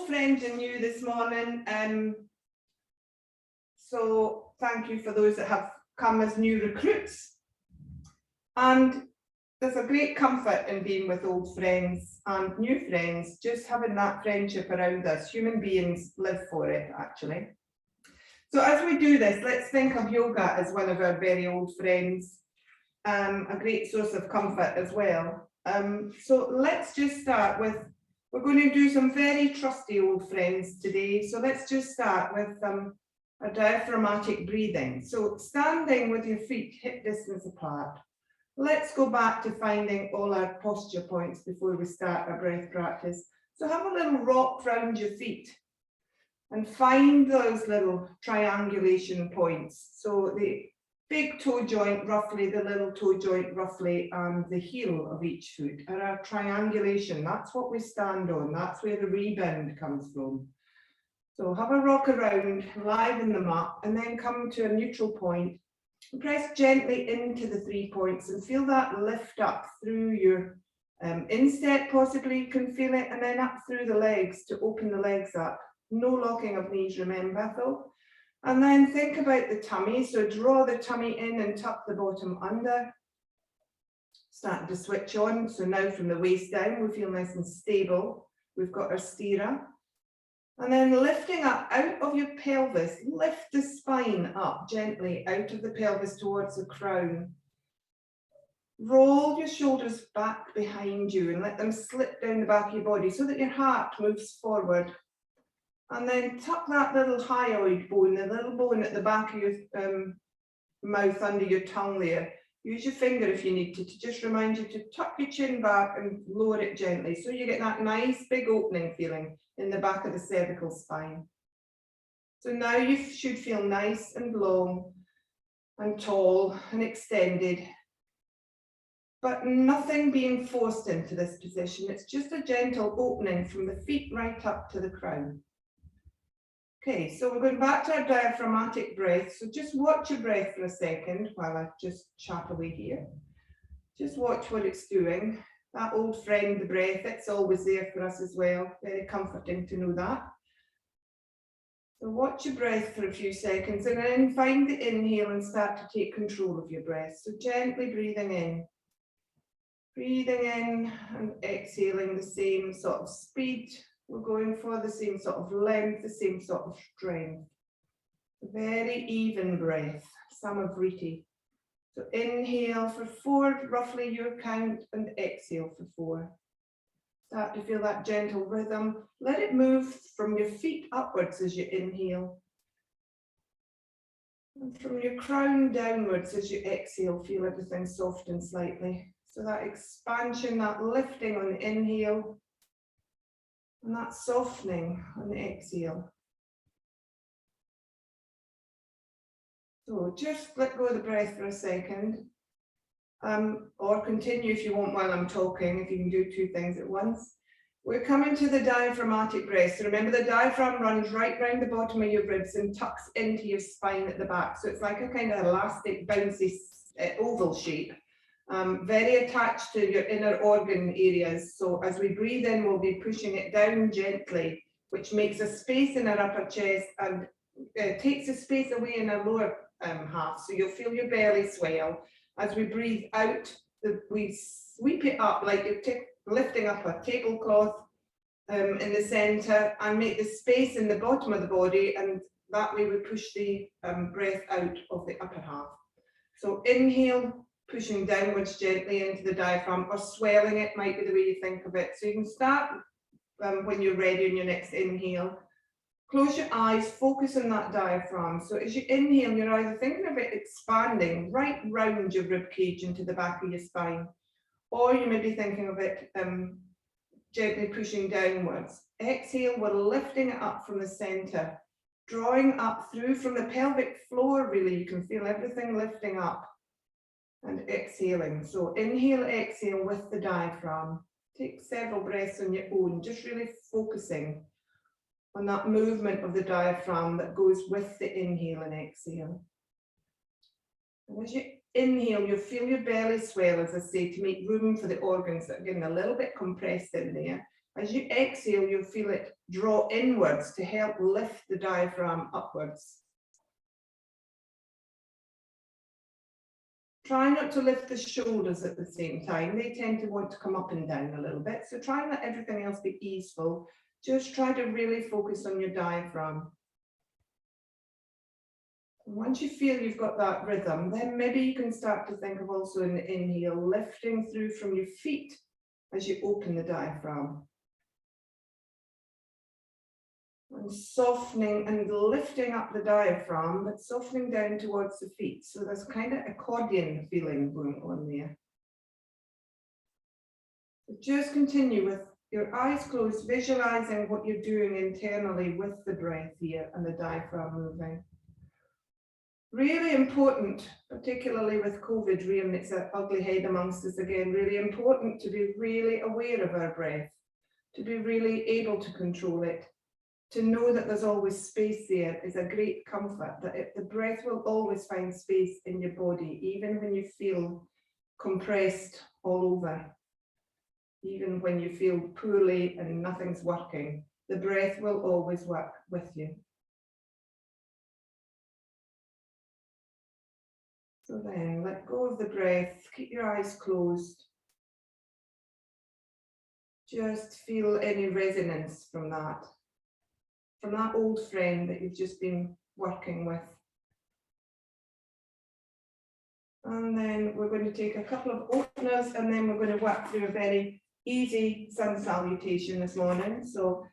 old friends and new this morning. So thank you for those that have come as new recruits. And there's a great comfort in being with old friends and new friends, just having that friendship around us. Human beings live for it, actually. So as we do this, let's think of yoga as one of our very old friends, a great source of comfort as well. So let's just start with, we're going to do some very trusty old friends today. So let's just start with a diaphragmatic breathing. So standing with your feet hip distance apart. Let's go back to finding all our posture points before we start our breath practice. So have a little rock round your feet and find those little triangulation points. So the big toe joint roughly, the little toe joint roughly, and the heel of each foot are our triangulation. That's what we stand on. That's where the rebound comes from. So have a rock around, liven them up, and then come to a neutral point. Press gently into the 3 points and feel that lift up through your instep, possibly you can feel it, and then up through the legs to open the legs up. No locking of knees, remember though. And then think about the tummy. So draw the tummy in and tuck the bottom under. Starting to switch on. So now from the waist down, we feel nice and stable. We've got our stira. And then lifting up out of your pelvis, lift the spine up gently out of the pelvis towards the crown. Roll your shoulders back behind you and let them slip down the back of your body so that your heart moves forward. And then tuck that little hyoid bone, the little bone at the back of your mouth under your tongue there. Use your finger if you need to just remind you to tuck your chin back and lower it gently so you get that nice big opening feeling in the back of the cervical spine. So now you should feel nice and long and tall and extended, but nothing being forced into this position. It's just a gentle opening from the feet right up to the crown. Okay, so we're going back to our diaphragmatic breath. So just watch your breath for a second while I just chat away here. Just watch what it's doing. That old friend, the breath, it's always there for us as well. Very comforting to know that. So watch your breath for a few seconds and then find the inhale and start to take control of your breath. So gently breathing in. Breathing in and exhaling the same sort of speed. We're going for the same sort of length, the same sort of strength. Very even breath, Samavriti. So inhale for 4, roughly your count, and exhale for 4. Start to feel that gentle rhythm. Let it move from your feet upwards as you inhale. And from your crown downwards as you exhale, feel everything soften slightly. So that expansion, that lifting on the inhale, and that softening on the exhale. So just let go of the breath for a second, or continue if you want while I'm talking, if you can do 2 things at once. We're coming to the diaphragmatic breath. So remember the diaphragm runs right round the bottom of your ribs and tucks into your spine at the back. So it's like a kind of elastic, bouncy oval shape. Very attached to your inner organ areas. So as we breathe in, we'll be pushing it down gently, which makes a space in our upper chest and takes the space away in our lower half. So you'll feel your belly swell. As we breathe out, we sweep it up like you're lifting up a tablecloth in the center and make the space in the bottom of the body, and that way we push the breath out of the upper half. So inhale, pushing downwards gently into the diaphragm, or swelling it might be the way you think of it. So you can start when you're ready on your next inhale. Close your eyes, focus on that diaphragm. So as you inhale, you're either thinking of it expanding right round your rib cage into the back of your spine, or you may be thinking of it gently pushing downwards. Exhale, we're lifting it up from the center, drawing up through from the pelvic floor, really. You can feel everything lifting up. And exhaling. So inhale, exhale with the diaphragm. Take several breaths on your own, just really focusing on that movement of the diaphragm that goes with the inhale and exhale. And as you inhale, you'll feel your belly swell, as I say, to make room for the organs that are getting a little bit compressed in there. As you exhale, you'll feel it draw inwards to help lift the diaphragm upwards. Try not to lift the shoulders at the same time. They tend to want to come up and down a little bit. So try and let everything else be easeful. Just try to really focus on your diaphragm. Once you feel you've got that rhythm, then maybe you can start to think of also in the inhale, lifting through from your feet as you open the diaphragm. And softening and lifting up the diaphragm, but softening down towards the feet. So there's kind of accordion feeling going on there. So just continue with your eyes closed, visualizing what you're doing internally with the breath here and the diaphragm moving. Really important, particularly with COVID rearing its ugly head amongst us again, really important to be really aware of our breath, to be really able to control it. To know that there's always space there is a great comfort, that the breath will always find space in your body, even when you feel compressed all over, even when you feel poorly and nothing's working, the breath will always work with you. So then let go of the breath, keep your eyes closed. Just feel any resonance from that old friend that you've just been working with. And then we're going to take a couple of openers and then we're going to work through a very easy sun salutation this morning. So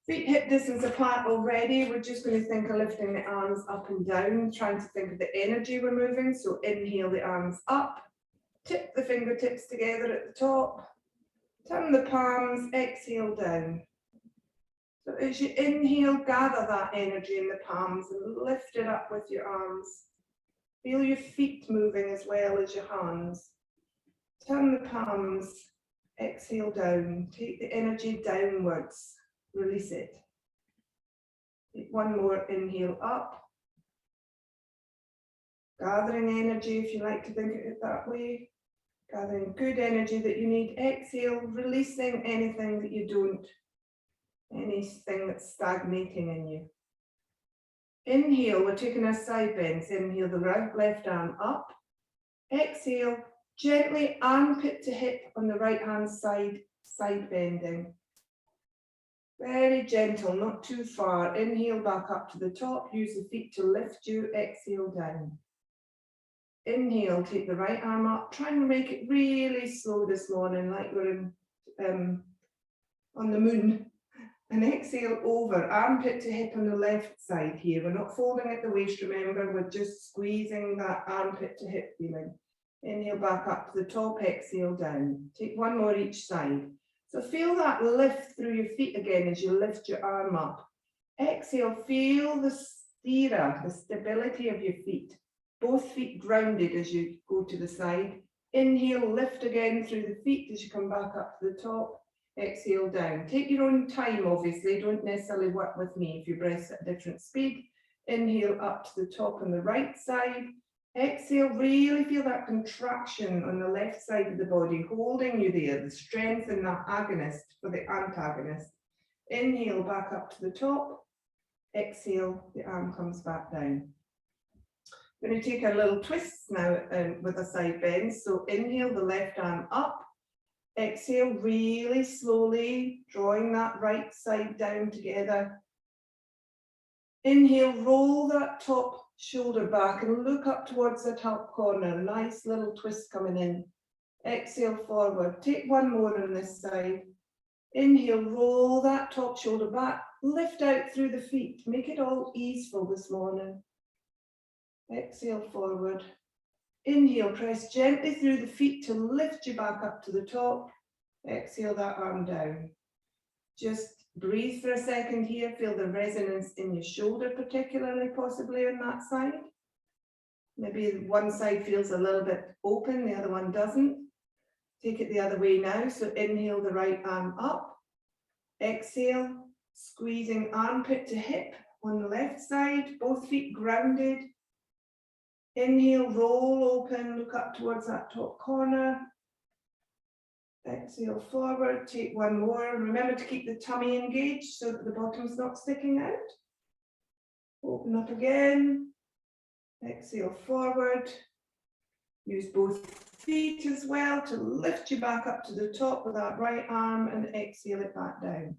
feet hip distance apart already. We're just going to think of lifting the arms up and down, trying to think of the energy we're moving. So inhale the arms up, tip the fingertips together at the top, turn the palms, exhale down. So as you inhale, gather that energy in the palms and lift it up with your arms. Feel your feet moving as well as your hands. Turn the palms, exhale down, take the energy downwards, release it. Take one more inhale up. Gathering energy, if you like to think of it that way. Gathering good energy that you need. Exhale, releasing anything that you don't. Anything that's stagnating in you. Inhale, we're taking our side bends. Inhale the left arm up. Exhale, gently armpit to hip on the right hand side, side bending. Very gentle, not too far. Inhale back up to the top. Use the feet to lift you. Exhale down. Inhale, take the right arm up. Try and make it really slow this morning, like we're on the moon. And exhale over, armpit to hip on the left side here. We're not folding at the waist, remember, we're just squeezing that armpit to hip feeling. Inhale back up to the top, exhale down. Take one more each side. So feel that lift through your feet again as you lift your arm up. Exhale, feel the stirrer, the stability of your feet. Both feet grounded as you go to the side. Inhale, lift again through the feet as you come back up to the top. Exhale down. Take your own time, obviously. Don't necessarily work with me if your breath's at a different speed. Inhale up to the top on the right side. Exhale, really feel that contraction on the left side of the body, holding you there, the strength in that agonist for the antagonist. Inhale back up to the top. Exhale, the arm comes back down. We're going to take our little twists now with a side bend. So inhale the left arm up. Exhale, really slowly, drawing that right side down together. Inhale, roll that top shoulder back and look up towards the top corner. Nice little twist coming in. Exhale, forward. Take one more on this side. Inhale, roll that top shoulder back. Lift out through the feet. Make it all easeful this morning. Exhale, forward. Inhale, press gently through the feet to lift you back up to the top. Exhale that arm down. Just breathe for a second here. Feel the resonance in your shoulder, particularly possibly on that side. Maybe one side feels a little bit open, the other one doesn't. Take it the other way now. So inhale the right arm up. Exhale, squeezing armpit to hip on the left side, both feet grounded. Inhale, roll open, look up towards that top corner. Exhale forward, take one more. Remember to keep the tummy engaged so that the bottom's not sticking out. Open up again. Exhale forward. Use both feet as well to lift you back up to the top with that right arm and exhale it back down.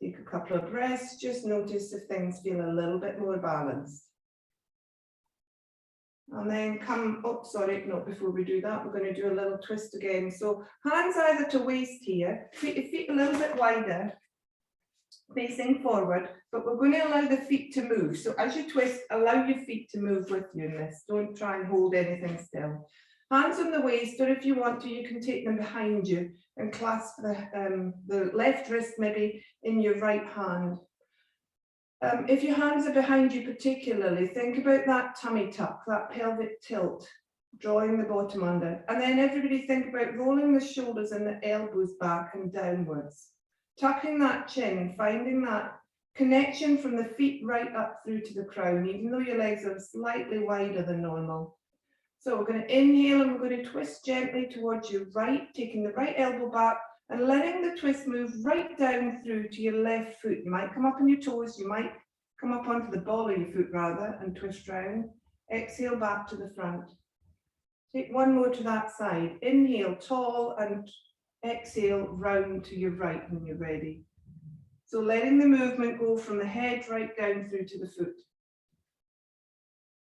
Take a couple of breaths, just notice if things feel a little bit more balanced. And then come, oh, sorry, no, before we do that, we're going to do a little twist again. So hands either to waist here, feet a little bit wider, facing forward, but we're going to allow the feet to move. So as you twist, allow your feet to move with you in this. Don't try and hold anything still. Hands on the waist, or if you want to, you can take them behind you and clasp the left wrist maybe in your right hand. If your hands are behind you particularly, think about that tummy tuck, that pelvic tilt, drawing the bottom under. And then everybody think about rolling the shoulders and the elbows back and downwards. Tucking that chin, finding that connection from the feet right up through to the crown, even though your legs are slightly wider than normal. So we're going to inhale and we're going to twist gently towards your right, taking the right elbow back and letting the twist move right down through to your left foot. You might come up on your toes, you might come up onto the ball of your foot rather and twist round. Exhale back to the front. Take one more to that side. Inhale tall and exhale round to your right when you're ready. So letting the movement go from the head right down through to the foot.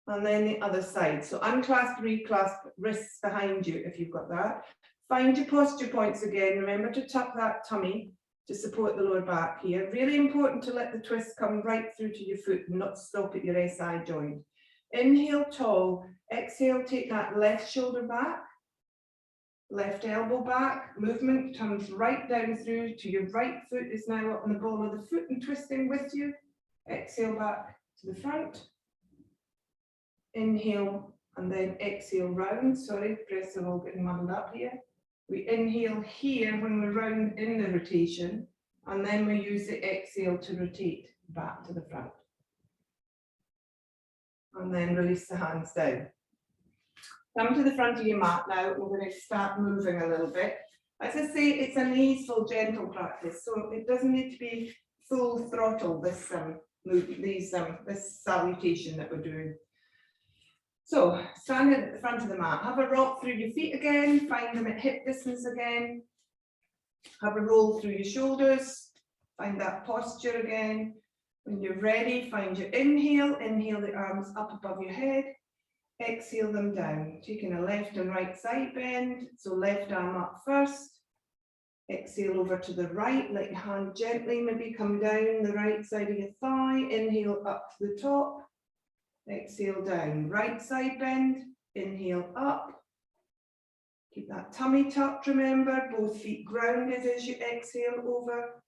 And then the other side. So unclasp, reclasp, wrists behind you if you've got that. Find your posture points again. Remember to tuck that tummy to support the lower back here. Really important to let the twist come right through to your foot and not stop at your SI joint. Inhale tall. Exhale, take that left shoulder back. Left elbow back. Movement comes right down through to your right foot is now up on the ball of the foot and twisting with you. Exhale back to the front. Inhale and then exhale round. Sorry, breaths are all getting muddled up here. We inhale here when we're round in the rotation, and then we use the exhale to rotate back to the front. And then release the hands down. Come to the front of your mat now. We're going to start moving a little bit. As I say, it's an easeful, gentle practice, so it doesn't need to be full throttle, this salutation that we're doing. So, standing at the front of the mat, have a rock through your feet again, find them at hip distance again. Have a roll through your shoulders, find that posture again. When you're ready, find your inhale, inhale the arms up above your head, exhale them down, taking a left and right side bend, so left arm up first. Exhale over to the right, let your hand gently maybe come down the right side of your thigh, inhale up to the top. Exhale down, right side bend, inhale up. Keep that tummy tucked, remember, both feet grounded as you exhale over.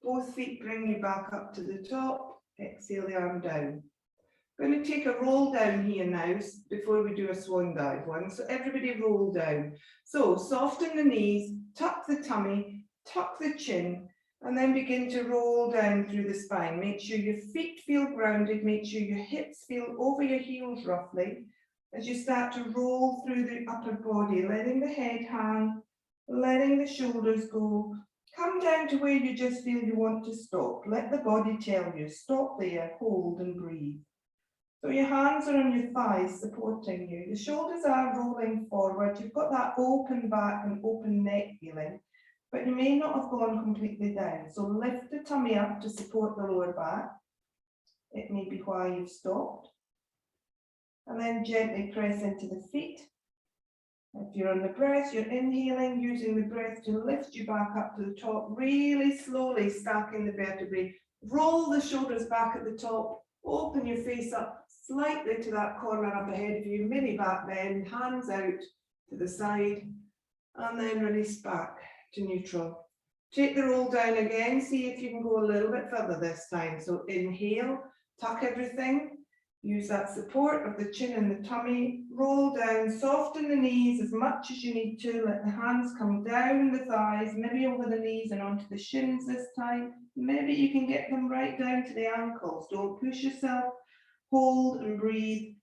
Both feet bring you back up to the top, exhale the arm down. We're going to take a roll down here now before we do a swan dive one. So everybody roll down. So soften the knees, tuck the tummy, tuck the chin, and then begin to roll down through the spine. Make sure your feet feel grounded. Make sure your hips feel over your heels roughly as you start to roll through the upper body, letting the head hang, letting the shoulders go. Come down to where you just feel you want to stop. Let the body tell you, stop there, hold and breathe. So your hands are on your thighs supporting you. The shoulders are rolling forward. You've got that open back and open neck feeling, but you may not have gone completely down. So lift the tummy up to support the lower back. It may be why you've stopped. And then gently press into the feet. If you're on the breath, you're inhaling, using the breath to lift you back up to the top, really slowly stacking the vertebrae. Roll the shoulders back at the top, open your face up slightly to that corner up ahead of you, mini back bend, hands out to the side, and then release back to neutral. Take the roll down again, see if you can go a little bit further this time. So inhale, tuck everything, use that support of the chin and the tummy, roll down, soften the knees as much as you need to, let the hands come down the thighs, maybe over the knees and onto the shins this time. Maybe you can get them right down to the ankles. Don't push yourself, hold and breathe.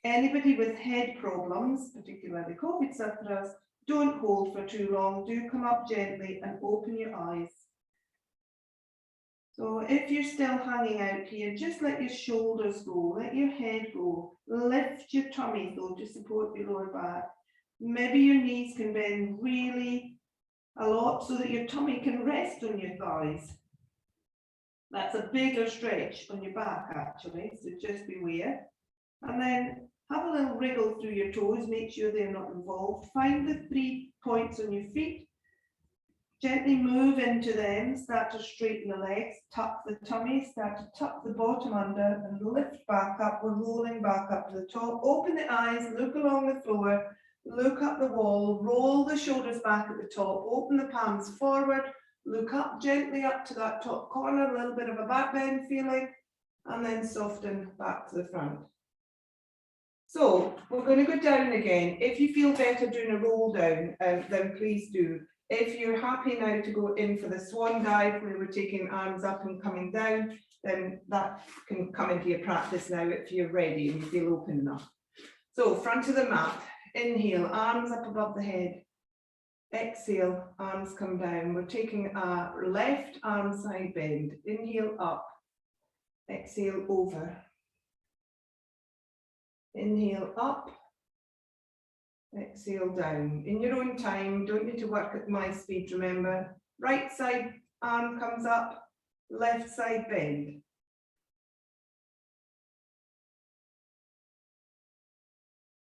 Anybody with head problems, particularly COVID sufferers, Don't hold for too long. Do come up gently and open your eyes. So if you're still hanging out here, just let your shoulders go, let your head go. Lift your tummy though to support your lower back. Maybe your knees can bend really a lot so that your tummy can rest on your thighs. That's a bigger stretch on your back actually, so just beware. And then have a little wriggle through your toes, make sure they're not involved. Find the 3 points on your feet. Gently move into them, start to straighten the legs, tuck the tummy, start to tuck the bottom under and lift back up. We're rolling back up to the top. Open the eyes, look along the floor, look up the wall, roll the shoulders back at the top, open the palms forward, look up gently up to that top corner, a little bit of a back bend feeling, and then soften back to the front. So we're going to go down again. If you feel better doing a roll down, then please do. If you're happy now to go in for the swan dive, where we're taking arms up and coming down, then that can come into your practice now if you're ready and you feel open enough. So front of the mat, inhale, arms up above the head. Exhale, arms come down. We're taking a left arm side bend. Inhale up, exhale over. Inhale up, exhale down. In your own time, don't need to work at my speed, remember. Right side arm comes up, left side bend.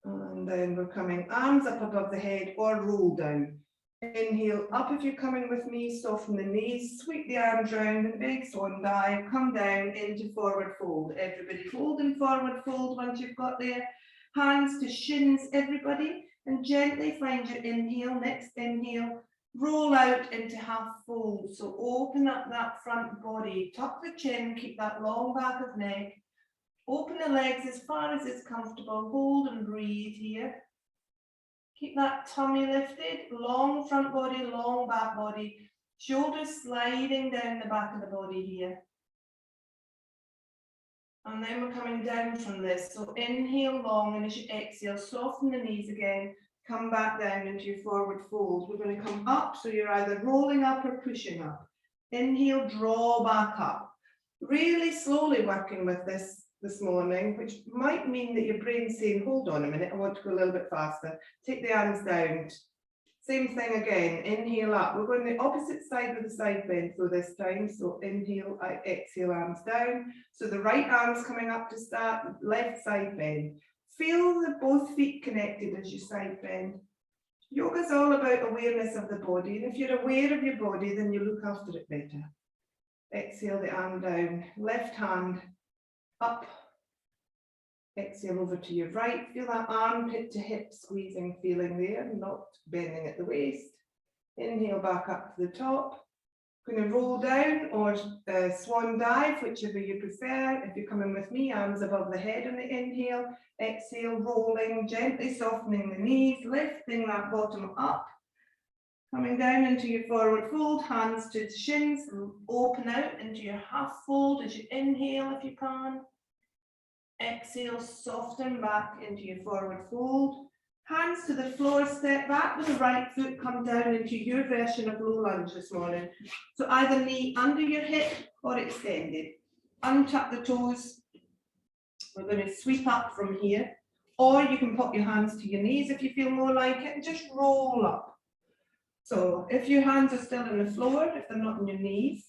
And then we're coming arms up above the head or roll down. Inhale up if you're coming with me, soften the knees, sweep the arms round and big swan dive, come down into forward fold. Everybody hold in forward fold once you've got there. Hands to shins, everybody, and gently find your inhale, next inhale, roll out into half fold. So open up that front body, tuck the chin, keep that long back of neck, open the legs as far as it's comfortable, hold and breathe here. Keep that tummy lifted, long front body, long back body, shoulders sliding down the back of the body here. And then we're coming down from this. So inhale long, and as you exhale, soften the knees again, come back down into your forward fold. We're going to come up, so you're either rolling up or pushing up. Inhale, draw back up. Really slowly working with this morning, which might mean that your brain's saying, hold on a minute, I want to go a little bit faster. Take the arms down. Same thing again, inhale up. We're going the opposite side with the side bend so this time. So inhale, exhale, arms down. So the right arm's coming up to start, left side bend. Feel the both feet connected as you side bend. Yoga's all about awareness of the body, and if you're aware of your body, then you look after it better. Exhale the arm down, left hand up, exhale over to your right. Feel that armpit to hip squeezing feeling there, not bending at the waist. Inhale back up to the top. Going to roll down or swan dive, whichever you prefer. If you're coming with me, arms above the head on the inhale. Exhale, rolling, gently softening the knees, lifting that bottom up. Coming down into your forward fold, hands to shins, open out into your half fold as you inhale if you can. Exhale, soften back into your forward fold. Hands to the floor, step back with the right foot, come down into your version of low lunge this morning. So either knee under your hip or extended. Untuck the toes. We're going to sweep up from here. Or you can pop your hands to your knees if you feel more like it and just roll up. So if your hands are still on the floor, if they're not on your knees,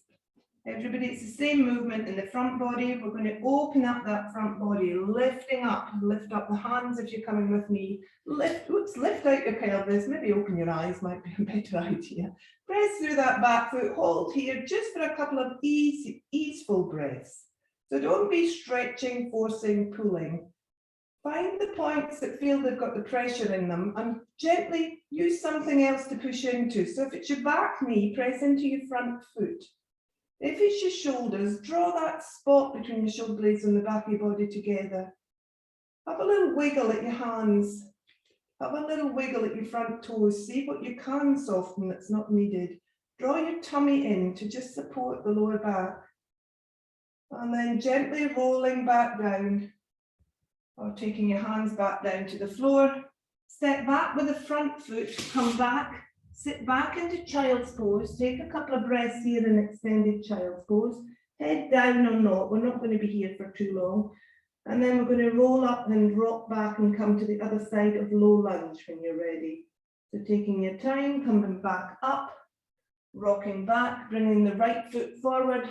everybody, it's the same movement in the front body. We're going to open up that front body, lifting up, lift up the hands if you're coming with me. Lift out your pelvis, maybe open your eyes might be a better idea. Press through that back foot, hold here just for a couple of easeful breaths. So don't be stretching, forcing, pulling. Find the points that feel they've got the pressure in them and gently use something else to push into. So if it's your back knee, press into your front foot. If it's your shoulders, draw that spot between your shoulder blades and the back of your body together. Have a little wiggle at your hands. Have a little wiggle at your front toes. See what you can soften that's not needed. Draw your tummy in to just support the lower back. And then gently rolling back down or taking your hands back down to the floor. Step back with the front foot, come back, sit back into child's pose, take a couple of breaths here in extended child's pose, head down or not, we're not going to be here for too long. And then we're going to roll up and rock back and come to the other side of low lunge when you're ready. So taking your time, coming back up, rocking back, bringing the right foot forward,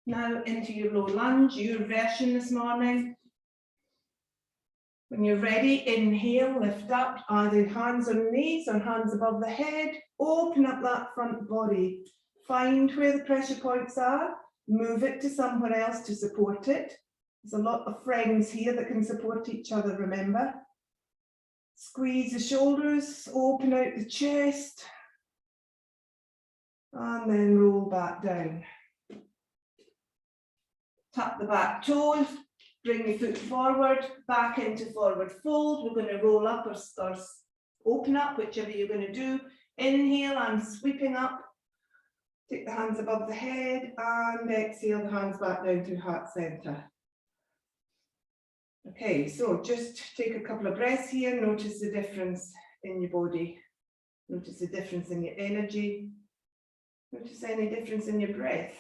now into your low lunge, your version this morning. When you're ready, inhale, lift up, either hands on knees or hands above the head, open up that front body, find where the pressure points are, move it to somewhere else to support it. There's a lot of friends here that can support each other, remember. Squeeze the shoulders, open out the chest, and then roll back down. Tap the back toes, bring your foot forward, back into forward fold. We're going to roll up or open up, whichever you're going to do. Inhale, I'm sweeping up. Take the hands above the head and exhale the hands back down to heart center. Okay, so just take a couple of breaths here. Notice the difference in your body. Notice the difference in your energy. Notice any difference in your breath.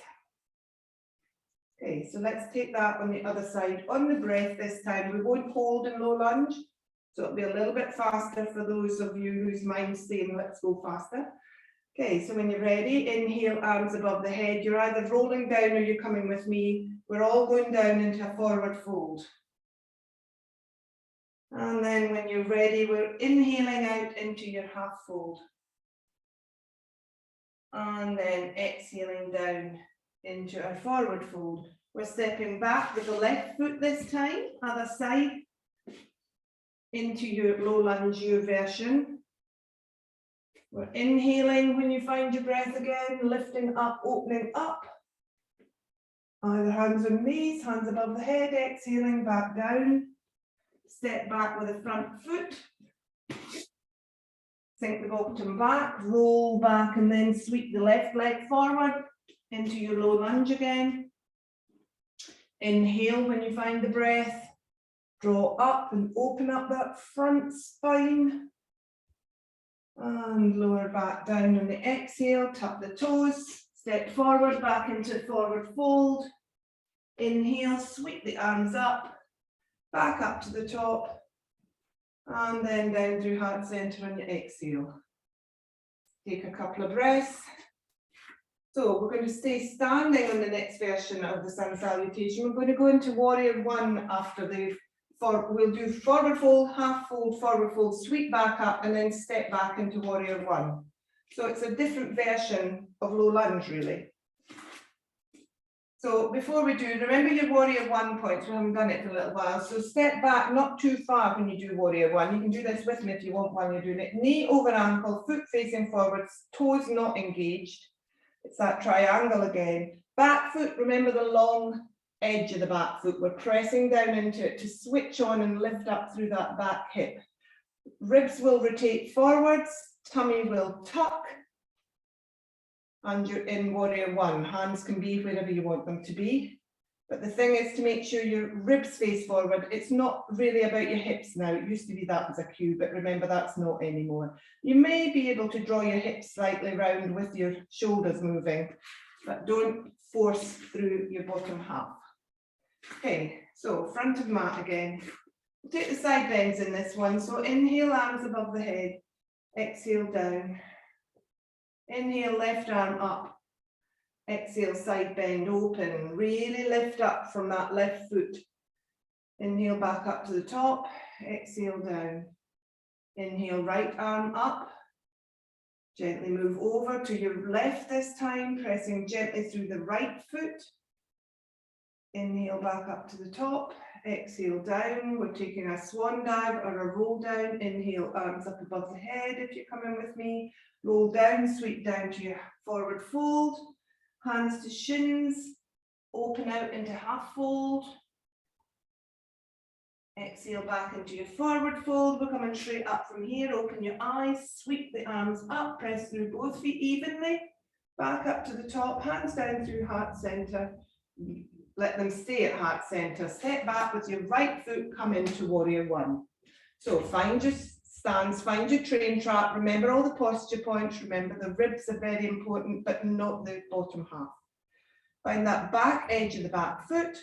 Okay, so let's take that on the other side. On the breath this time, we won't hold in low lunge. So it'll be a little bit faster for those of you whose mind's saying, let's go faster. Okay, so when you're ready, inhale, arms above the head. You're either rolling down or you're coming with me. We're all going down into a forward fold. And then when you're ready, we're inhaling out into your half fold. And then exhaling down into our forward fold. We're stepping back with the left foot this time, other side, into your low lunge, your version. We're inhaling when you find your breath again, lifting up, opening up. Either hands on knees, hands above the head, exhaling back down. Step back with the front foot. Sink the bottom back, roll back and then sweep the left leg forward into your low lunge again. Inhale when you find the breath. Draw up and open up that front spine. And lower back down on the exhale, tap the toes, step forward back into forward fold. Inhale, sweep the arms up, back up to the top, and then down through heart center on your exhale. Take a couple of breaths. So we're going to stay standing on the next version of the sun salutation. We're going to go into warrior one after we'll do forward fold, half fold, forward fold, sweep back up, and then step back into warrior one. So it's a different version of low lunge, really. So before we do, remember your warrior one points. We haven't done it for a little while. So step back, not too far when you do warrior one. You can do this with me if you want while you're doing it. Knee over ankle, foot facing forwards, toes not engaged. It's that triangle again. Back foot, remember the long edge of the back foot. We're pressing down into it to switch on and lift up through that back hip. Ribs will rotate forwards, tummy will tuck. And you're in warrior one. Hands can be wherever you want them to be. But the thing is to make sure your ribs face forward. It's not really about your hips now. It used to be that was a cue, but remember that's not anymore. You may be able to draw your hips slightly round with your shoulders moving, but don't force through your bottom half. Okay, so front of mat again. We'll take the side bends in this one. So inhale, arms above the head. Exhale down. Inhale, left arm up. Exhale, side bend, open. Really lift up from that left foot. Inhale, back up to the top. Exhale, down. Inhale, right arm up. Gently move over to your left this time, pressing gently through the right foot. Inhale, back up to the top. Exhale, down. We're taking a swan dive or a roll down. Inhale, arms up above the head if you're coming with me. Roll down, sweep down to your forward fold. Hands to shins. Open out into half fold. Exhale back into your forward fold. We're coming straight up from here. Open your eyes. Sweep the arms up. Press through both feet evenly. Back up to the top. Hands down through heart center. Let them stay at heart center. Step back with your right foot. Come into warrior one. So find your stance. Find your train track. Remember all the posture points. Remember the ribs are very important, but not the bottom half. Find that back edge of the back foot.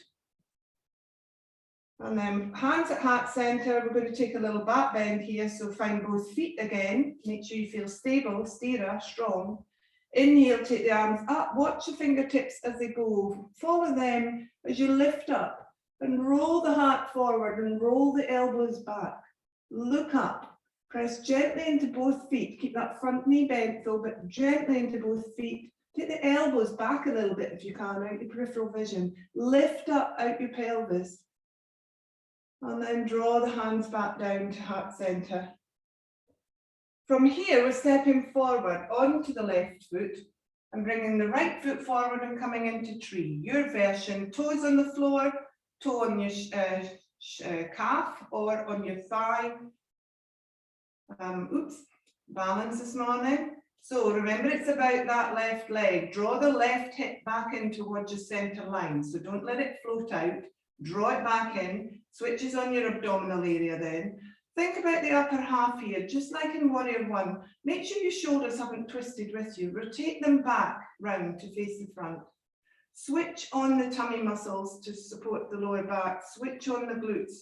And then hands at heart center. We're going to take a little back bend here. So find both feet again. Make sure you feel stable, steerer, strong. Inhale, take the arms up. Watch your fingertips as they go. Follow them as you lift up and roll the heart forward and roll the elbows back. Look up. Press gently into both feet. Keep that front knee bent though, but gently into both feet. Take the elbows back a little bit if you can, out your peripheral vision. Lift up out your pelvis. And then draw the hands back down to heart center. From here, we're stepping forward onto the left foot and bringing the right foot forward and coming into tree. Your version, toes on the floor, toe on your calf or on your thigh. Balance this morning. So remember, it's about that left leg. Draw the left hip back in towards your center line. So don't let it float out. Draw it back in. Switches on your abdominal area then. Think about the upper half here, just like in Warrior One. Make sure your shoulders haven't twisted with you. Rotate them back round to face the front. Switch on the tummy muscles to support the lower back. Switch on the glutes.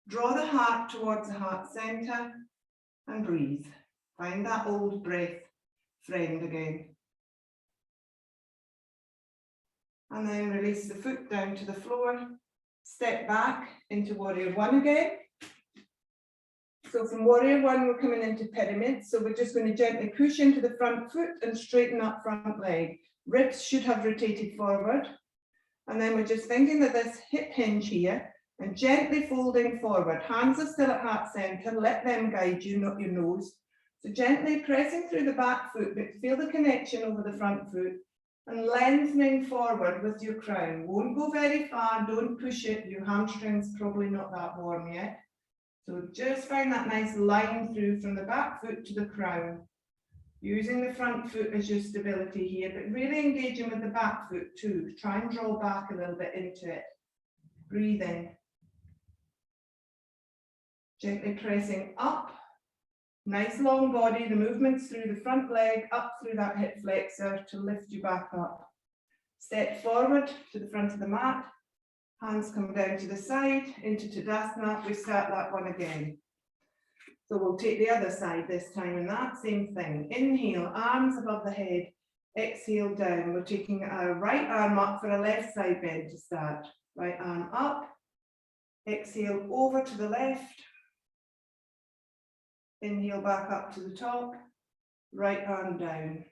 Draw the heart towards the heart center and breathe. Find that old breath friend again. And then release the foot down to the floor. Step back into Warrior One again. So from Warrior One, we're coming into pyramid. So we're just going to gently push into the front foot and straighten that front leg. Ribs should have rotated forward. And then we're just thinking that this hip hinge here and gently folding forward. Hands are still at heart center. Let them guide you, not your nose. So gently pressing through the back foot, but feel the connection over the front foot and lengthening forward with your crown. Won't go very far. Don't push it. Your hamstring's probably not that warm yet. So just find that nice line through from the back foot to the crown. Using the front foot as your stability here, but really engaging with the back foot too. Try and draw back a little bit into it. Breathing. Gently pressing up. Nice long body, the movements through the front leg, up through that hip flexor to lift you back up. Step forward to the front of the mat. Hands come down to the side, into Tadasana. We start that one again. So we'll take the other side this time and that same thing. Inhale, arms above the head. Exhale down. We're taking our right arm up for a left side bend to start. Right arm up. Exhale over to the left. Inhale back up to the top. Right arm down.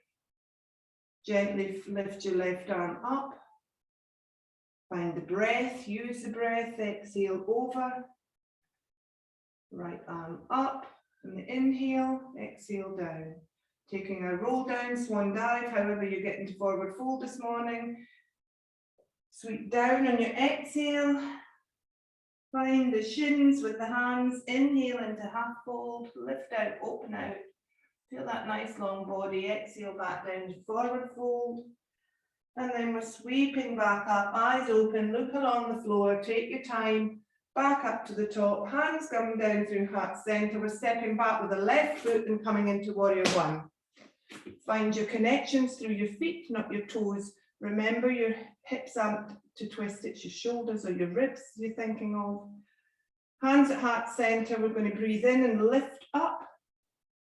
Gently lift your left arm up. Find the breath, use the breath, exhale over. Right arm up, and the inhale, exhale down. Taking a roll down, swan dive, however you're getting to forward fold this morning. Sweep down on your exhale. Find the shins with the hands, inhale into half fold, lift out, open out. Feel that nice long body, exhale back down to forward fold. And then we're sweeping back up, eyes open, look along the floor, take your time, back up to the top, hands coming down through heart center. We're stepping back with the left foot and coming into Warrior One. Find your connections through your feet, not your toes. Remember your hips aren't to twist, it's your shoulders or your ribs you're thinking of. Hands at heart center, we're going to breathe in and lift up.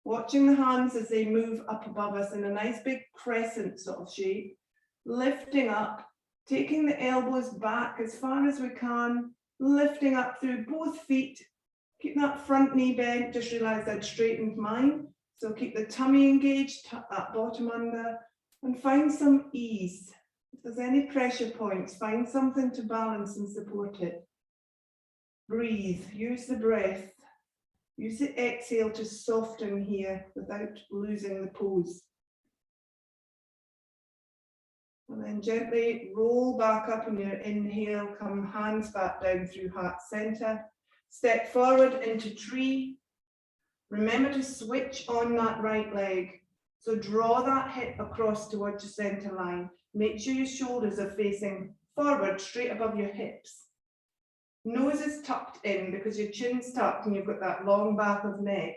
Watching the hands as they move up above us in a nice big crescent sort of shape. Lifting up, taking the elbows back as far as we can, lifting up through both feet. Keep that front knee bent, just realize I'd straightened mine. So keep the tummy engaged, tuck that bottom under, and find some ease. If there's any pressure points, find something to balance and support it. Breathe, use the breath. Use the exhale to soften here without losing the pose. And then gently roll back up on your inhale, come hands back down through heart center. Step forward into tree. Remember to switch on that right leg. So draw that hip across towards your center line. Make sure your shoulders are facing forward, straight above your hips. Nose is tucked in because your chin's tucked and you've got that long back of neck.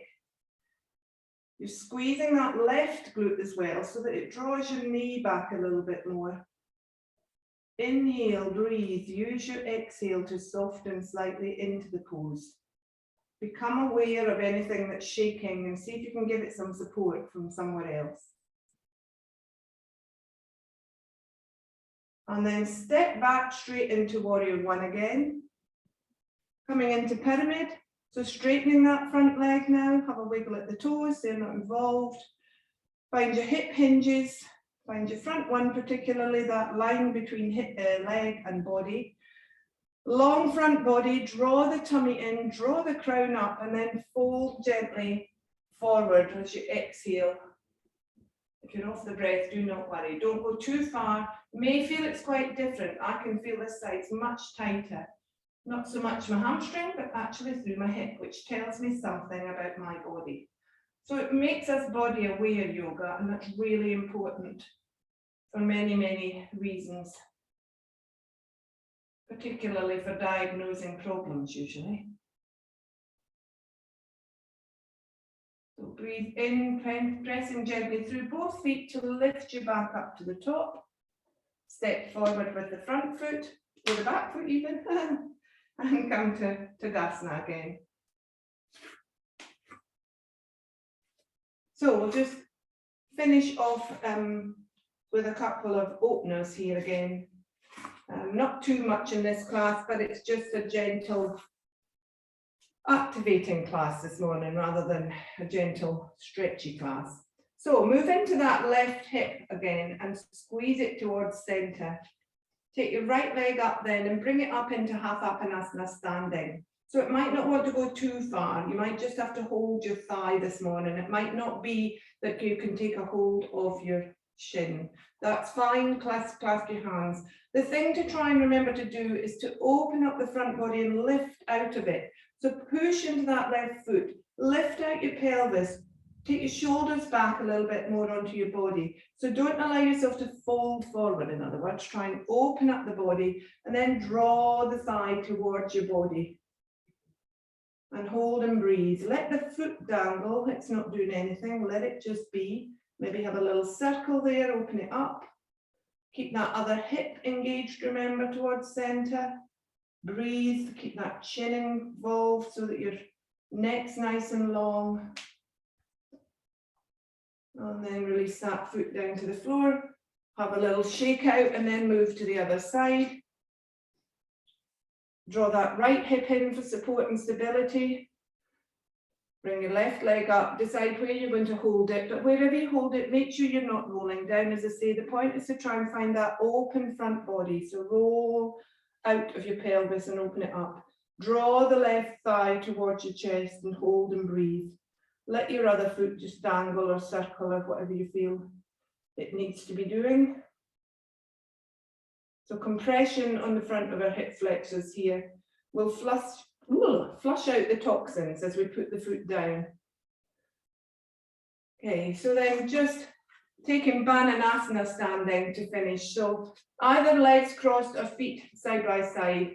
You're squeezing that left glute as well so that it draws your knee back a little bit more. Inhale, breathe, use your exhale to soften slightly into the pose. Become aware of anything that's shaking and see if you can give it some support from somewhere else. And then step back straight into warrior one again. Coming into pyramid. So straightening that front leg now, have a wiggle at the toes, they're not involved. Find your hip hinges, find your front one, particularly that line between leg and body. Long front body, draw the tummy in, draw the crown up, and then fold gently forward as you exhale. If you're off the breath, do not worry. Don't go too far. You may feel it's quite different. I can feel this side's much tighter. Not so much my hamstring, but actually through my hip, which tells me something about my body. So it makes us body aware yoga, and that's really important for many, many reasons, particularly for diagnosing problems usually. So breathe in, pressing gently through both feet to lift you back up to the top. Step forward with the front foot, or the back foot even, and come to Tadasana again. So we'll just finish off with a couple of openers here again. Not too much in this class, but it's just a gentle activating class this morning rather than a gentle stretchy class. So move into that left hip again and squeeze it towards center. Take your right leg up then and bring it up into half Apanasana standing. So it might not want to go too far. You might just have to hold your thigh this morning. It might not be that you can take a hold of your shin. That's fine, clasp your hands. The thing to try and remember to do is to open up the front body and lift out of it. So push into that left foot, lift out your pelvis, take your shoulders back a little bit more onto your body. So don't allow yourself to fold forward, in other words, try and open up the body and then draw the thigh towards your body. And hold and breathe. Let the foot dangle, it's not doing anything, let it just be. Maybe have a little circle there, open it up. Keep that other hip engaged, remember, towards center. Breathe, keep that chin involved so that your neck's nice and long. And then release that foot down to the floor. Have a little shake out and then move to the other side. Draw that right hip in for support and stability. Bring your left leg up, decide where you're going to hold it, but wherever you hold it, make sure you're not rolling down. As I say, the point is to try and find that open front body. So roll out of your pelvis and open it up. Draw the left thigh towards your chest and hold and breathe. Let your other foot just dangle or circle or whatever you feel it needs to be doing. So compression on the front of our hip flexors here will flush out the toxins as we put the foot down. Okay, so then just taking Bananasana standing to finish. So either legs crossed or feet side by side.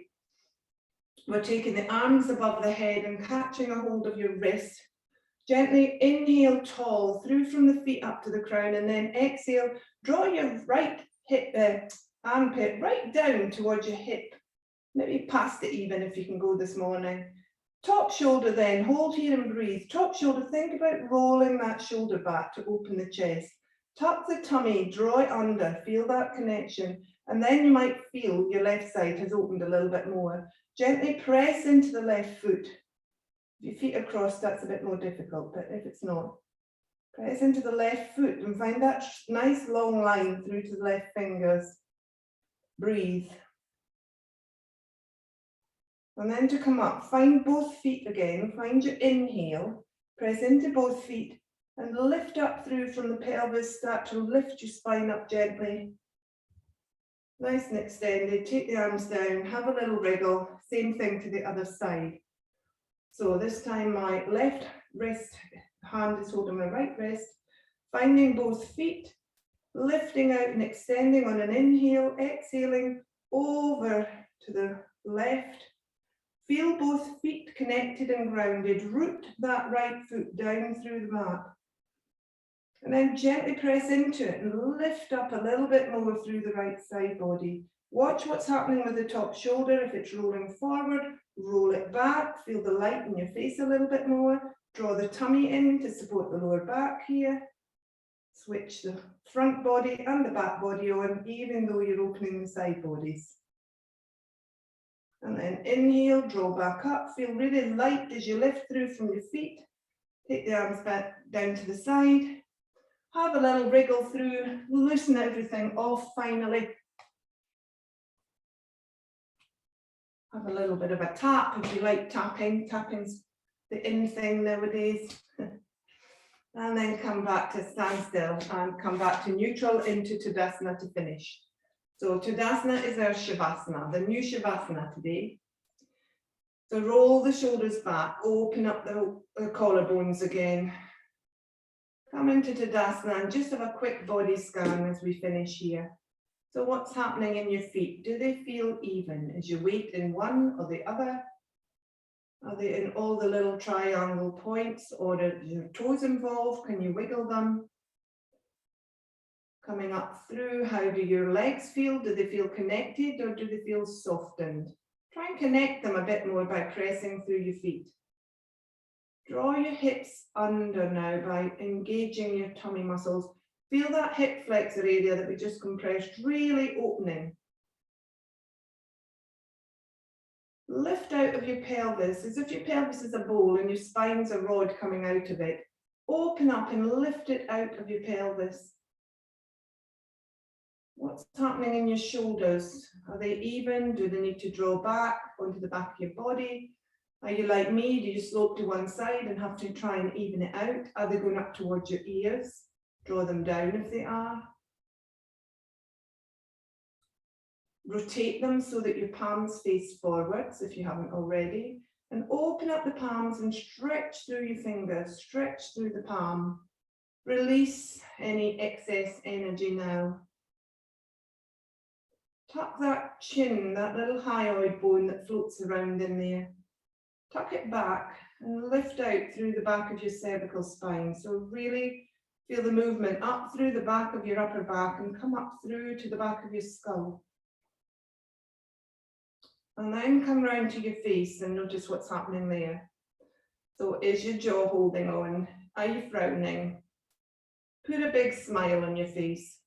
We're taking the arms above the head and catching a hold of your wrist. Gently inhale tall through from the feet up to the crown, and then exhale, draw your right hip, armpit right down towards your hip. Maybe past it even if you can go this morning. Top shoulder then, hold here and breathe. Top shoulder, think about rolling that shoulder back to open the chest. Tuck the tummy, draw it under, feel that connection. And then you might feel your left side has opened a little bit more. Gently press into the left foot. If your feet are crossed, that's a bit more difficult, but if it's not, press into the left foot and find that nice long line through to the left fingers. Breathe. And then to come up, find both feet again, find your inhale, press into both feet and lift up through from the pelvis, start to lift your spine up gently. Nice and extended, take the arms down, have a little wriggle, same thing to the other side. So this time my left wrist hand is holding my right wrist, finding both feet, lifting out and extending on an inhale, exhaling over to the left. Feel both feet connected and grounded. Root that right foot down through the mat. And then gently press into it and lift up a little bit more through the right side body. Watch what's happening with the top shoulder. If it's rolling forward, roll it back. Feel the light in your face a little bit more. Draw the tummy in to support the lower back here. Switch the front body and the back body on, even though you're opening the side bodies. And then inhale, draw back up. Feel really light as you lift through from your feet. Take the arms back down to the side. Have a little wriggle through, loosen everything off finally. Have a little bit of a tap if you like tapping. Tapping's the in thing nowadays. And then come back to standstill and come back to neutral into Tadasana to finish. So Tadasana is our Shavasana, the new Shavasana today. So roll the shoulders back, open up the collarbones again. Come into Tadasana and just have a quick body scan as we finish here. So what's happening in your feet? Do they feel even? Is your weight in one or the other? Are they in all the little triangle points, or are your toes involved? Can you wiggle them? Coming up through, how do your legs feel? Do they feel connected or do they feel softened? Try and connect them a bit more by pressing through your feet. Draw your hips under now by engaging your tummy muscles. Feel that hip flexor area that we just compressed, really opening. Lift out of your pelvis, as if your pelvis is a bowl and your spine's a rod coming out of it. Open up and lift it out of your pelvis. What's happening in your shoulders? Are they even? Do they need to draw back onto the back of your body? Are you like me? Do you slope to one side and have to try and even it out? Are they going up towards your ears? Draw them down if they are. Rotate them so that your palms face forwards if you haven't already. And open up the palms and stretch through your fingers, stretch through the palm. Release any excess energy now. Tuck that chin, that little hyoid bone that floats around in there. Tuck it back and lift out through the back of your cervical spine. So really feel the movement up through the back of your upper back and come up through to the back of your skull. And then come round to your face and notice what's happening there. So is your jaw holding on? Are you frowning? Put a big smile on your face.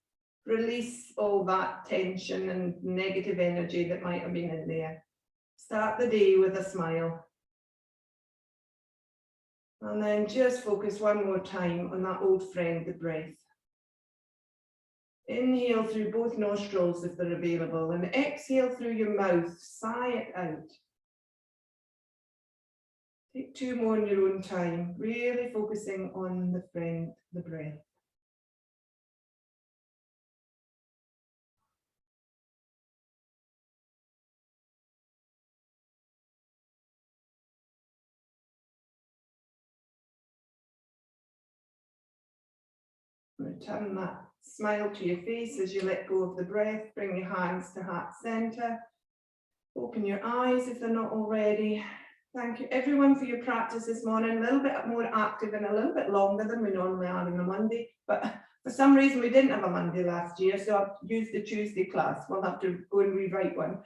Release all that tension and negative energy that might have been in there. Start the day with a smile. And then just focus one more time on that old friend, the breath. Inhale through both nostrils if they're available, and exhale through your mouth, sigh it out. Take two more in your own time, really focusing on the friend, the breath. Return that smile to your face as you let go of the breath. Bring your hands to heart center. Open your eyes if they're not already. Thank you everyone for your practice this morning. A little bit more active and a little bit longer than we normally are on a Monday. But for some reason we didn't have a Monday last year, so I've used the Tuesday class. We'll have to go and rewrite one.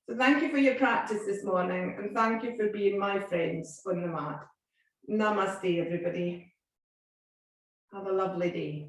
So thank you for your practice this morning, and thank you for being my friends on the mat. Namaste, everybody. Have a lovely day.